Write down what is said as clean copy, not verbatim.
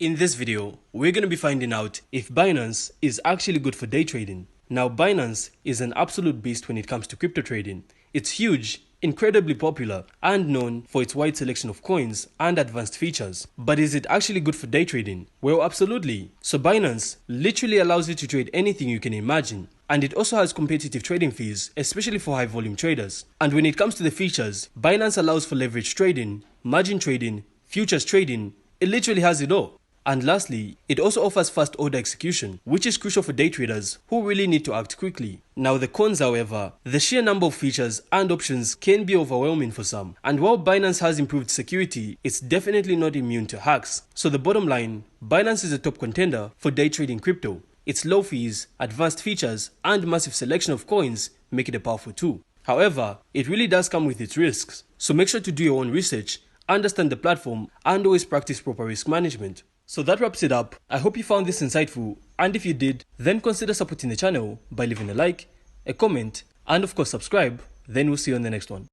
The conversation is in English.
In this video, we're going to be finding out if Binance is actually good for day trading. Now, Binance is an absolute beast when it comes to crypto trading. It's huge, incredibly popular, and known for its wide selection of coins and advanced features. But is it actually good for day trading? Well, absolutely. So Binance literally allows you to trade anything you can imagine. And it also has competitive trading fees, especially for high volume traders. And when it comes to the features, Binance allows for leverage trading, margin trading, futures trading. It literally has it all. And lastly, it also offers fast order execution, which is crucial for day traders who really need to act quickly. Now the cons, however, the sheer number of features and options can be overwhelming for some. And while Binance has improved security, it's definitely not immune to hacks. So the bottom line, Binance is a top contender for day trading crypto. Its low fees, advanced features, and massive selection of coins make it a powerful tool. However, it really does come with its risks. So make sure to do your own research, understand the platform, and always practice proper risk management. So that wraps it up. I hope you found this insightful, and if you did, then consider supporting the channel by leaving a like, a comment, and of course subscribe. Then we'll see you on the next one.